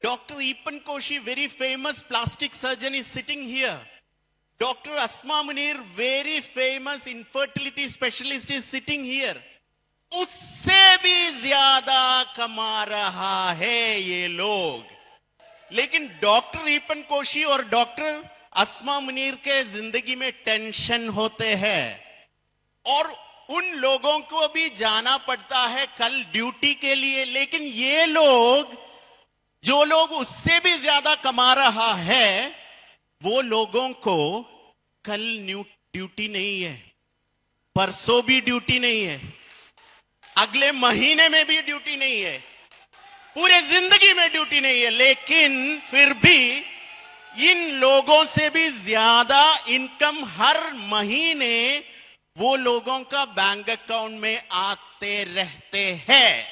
Dr. Epan Koshi, very famous plastic surgeon, is sitting here. Dr. Asma Munir, very famous infertility specialist, is sitting here. उससे भी ज्यादा कमा रहा है ये लोग. लेकिन डॉक्टर ईपन कोशी और डॉक्टर अस्मा मुनीर के जिंदगी में टेंशन होते हैं और उन लोगों को भी जाना पड़ता है कल ड्यूटी के लिए. लेकिन ये लोग, जो लोग उससे भी ज्यादा कमा रहा है, वो लोगों को कल ड्यूटी नहीं है, परसों भी ड्यूटी नहीं है, अगले महीने में भी ड्यूटी नहीं है, पूरे जिंदगी में ड्यूटी नहीं है. लेकिन फिर भी इन लोगों से भी ज्यादा इनकम हर महीने वो लोगों का बैंक अकाउंट में आते रहते हैं.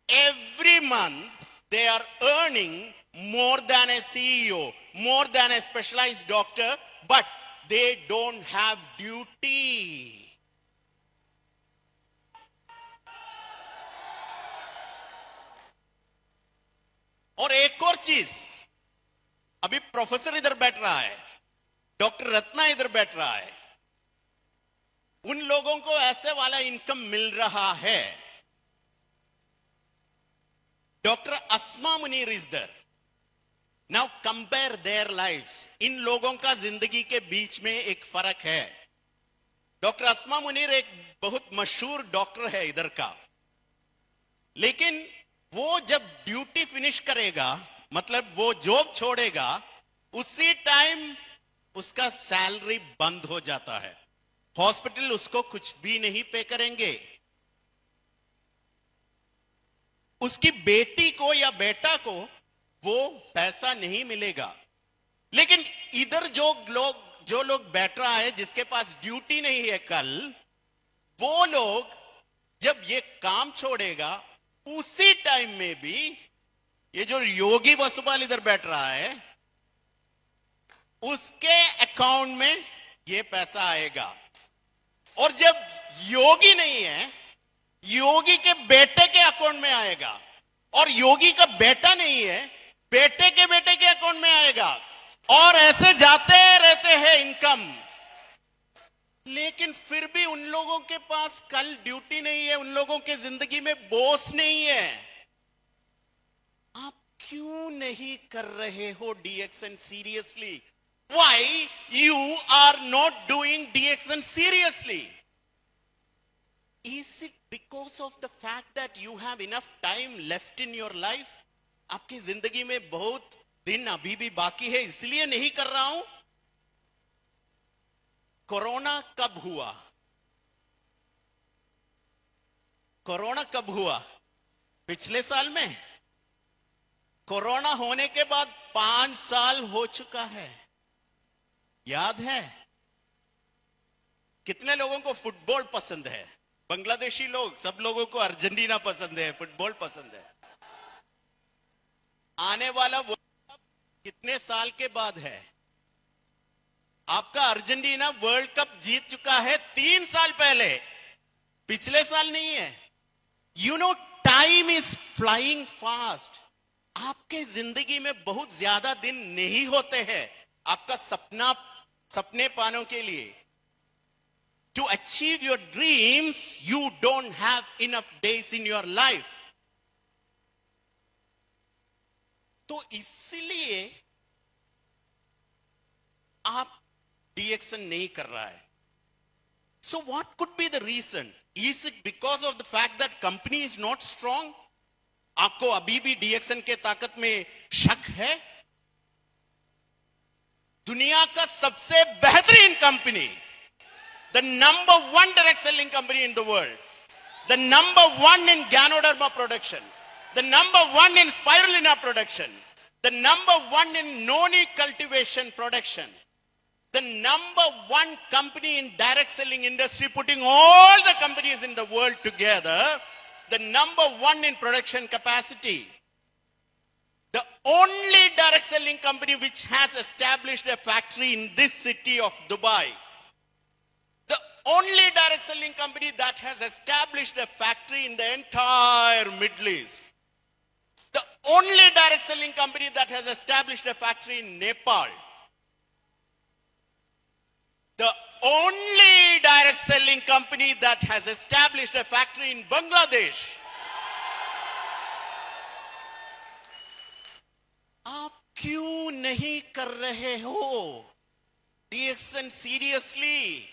Every month they are earning more than a CEO, more than a specialized doctor, but they don't have duty. और एक और चीज, अभी प्रोफेसर इधर बैठ रहा है, डॉक्टर रत्ना इधर बैठ रहा है, उन लोगों को ऐसे वाला इनकम मिल रहा है. Doctor Asma Munir is there. Now compare their lives. इन लोगों का जिंदगी के बीच में एक फर्क है. डॉक्टर अस्मा मुनीर एक बहुत मशहूर डॉक्टर है इधर का, लेकिन वो जब ड्यूटी फिनिश करेगा, मतलब वो जॉब छोड़ेगा, उसी टाइम उसका सैलरी बंद हो जाता है. हॉस्पिटल उसको कुछ भी नहीं पे करेंगे. उसकी बेटी को या बेटा को वो पैसा नहीं मिलेगा. लेकिन इधर जो लोग बैठ रहा है, जिसके पास ड्यूटी नहीं है कल, वो लोग जब ये काम छोड़ेगा, उसी टाइम में भी ये जो योगी वसुपाल इधर बैठ रहा है, उसके अकाउंट में ये पैसा आएगा. और जब योगी नहीं है, योगी के बेटे के अकाउंट में आएगा. और योगी का बेटा नहीं है, बेटे के अकाउंट में आएगा. और ऐसे जाते रहते हैं इनकम. लेकिन फिर भी उन लोगों के पास कल ड्यूटी नहीं है, उन लोगों के जिंदगी में बॉस नहीं है. आप क्यों नहीं कर रहे हो DXN seriously? Why you are not doing DXN seriously? Is it because of the fact that you have enough time left in your life? आपकी जिंदगी में बहुत दिन अभी भी बाकी है, इसलिए नहीं कर रहा हूं? कोरोना कब हुआ? कोरोना कब हुआ? पिछले साल में. कोरोना होने के बाद 5 साल हो चुका है. याद है? कितने लोगों को फुटबॉल पसंद है? बांग्लादेशी लोग, सब लोगों को अर्जेंटीना पसंद है, फुटबॉल पसंद है. आने वाला वर्ल्ड कप कितने साल के बाद है? आपका अर्जेंटीना वर्ल्ड कप जीत चुका है 3 साल पहले, पिछले साल नहीं है. You know, time is flying fast. आपके जिंदगी में बहुत ज्यादा दिन नहीं होते हैं आपका सपने पाने के लिए. To achieve your dreams you don't have enough days in your life. तो इसलिए आप DXN नहीं कर रहा है. So what could be the reason? Is it because of the fact that company is not strong? आपको अभी भी DXN के ताकत में शक है? दुनिया का सबसे बेहतरीन company, the number 1 direct selling company in the world, the number 1 in Ganoderma production, the number 1 in spirulina production, the number 1 in noni cultivation production, the number 1 company in direct selling industry, putting all the companies in the world together, the number 1 in production capacity, the only direct selling company which has established a factory in this city of Dubai, the only direct selling company that has established a factory in the entire Middle East, the only direct selling company that has established a factory in Nepal. The only direct selling company that has established a factory in Bangladesh. आप क्यों नहीं कर रहे हो DXN seriously?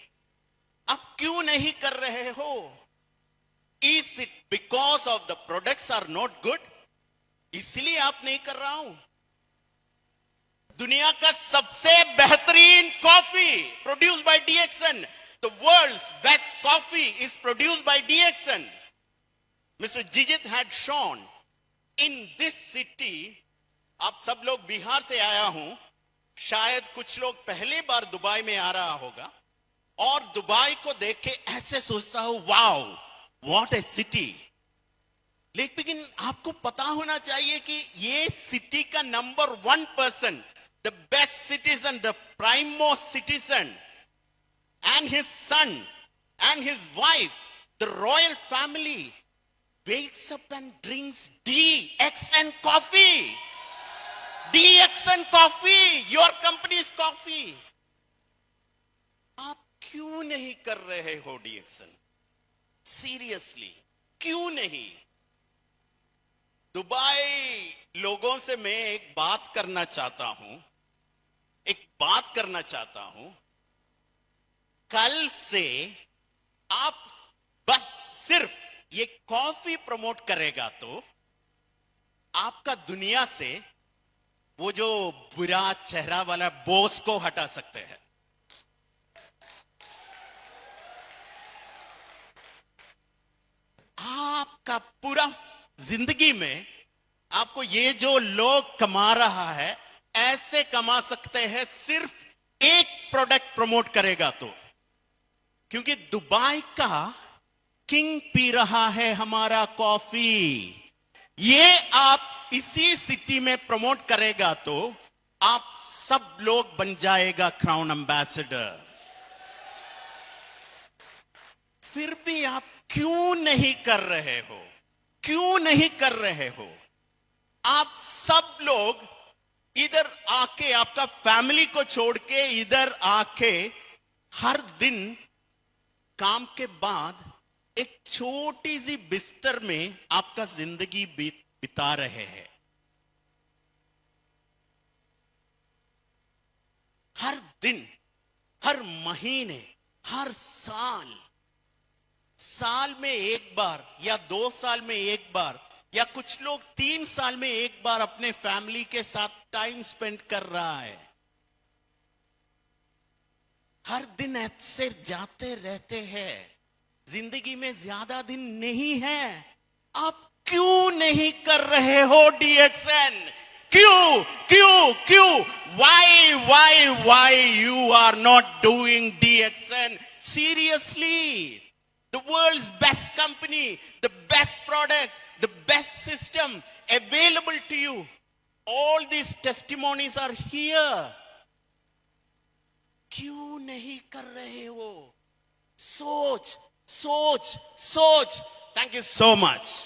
आप क्यों नहीं कर रहे हो? Is it because of the products are not good? इसलिए आप नहीं कर रहा हूं? दुनिया का सबसे बेहतरीन coffee produced by DXN. The world's best coffee is produced by DXN. Mr. Jijit had shown in this city. आप सब लोग बिहार से आया हूं, शायद कुछ लोग पहली बार दुबई में आ रहा होगा और दुबई को देख के ऐसे सोचता हूं, वाओ व्हाट ए सिटी। लेकिन आपको पता होना चाहिए कि ये सिटी का number 1%, the best citizen, the prime most citizen and his son and his wife, the royal family, wakes up and drinks DXN coffee. DXN coffee, your company's coffee. आप क्यों नहीं कर रहे हो DXN? Seriously, क्यों नहीं? Dubai लोगों से मैं एक बात करना चाहता हूं, कल से आप बस सिर्फ ये कॉफी प्रमोट करेगा तो आपका दुनिया से वो जो बुरा चेहरा वाला बॉस को हटा सकते हैं। आपका पूरा जिंदगी में आपको ये जो लोग कमा रहा है ऐसे कमा सकते हैं सिर्फ एक प्रोडक्ट प्रमोट करेगा तो, क्योंकि दुबई का किंग पी रहा है हमारा कॉफी। ये आप इसी सिटी में प्रमोट करेगा तो आप सब लोग बन जाएगा क्राउन एम्बेसडर। फिर भी आप क्यों नहीं कर रहे हो? क्यों नहीं कर रहे हो? आप सब लोग इधर आके, आपका फैमिली को छोड़ के इधर आके हर दिन काम के बाद एक छोटी सी बिस्तर में आपका जिंदगी बिता रहे हैं। हर दिन, हर महीने, हर साल में एक बार या 2 साल में एक बार या कुछ लोग 3 साल में एक बार अपने फैमिली के साथ टाइम स्पेंड कर रहा है। हर दिन ऐसे जाते रहते हैं, जिंदगी में ज्यादा दिन नहीं है। आप क्यों नहीं कर रहे हो DXN? क्यों क्यों क्यों? Why you are not doing DXN? Seriously, the world's best company, the best products, the best system available to you. All these testimonies are here. क्यों नहीं कर रहे हो? सोच। Thank you so much.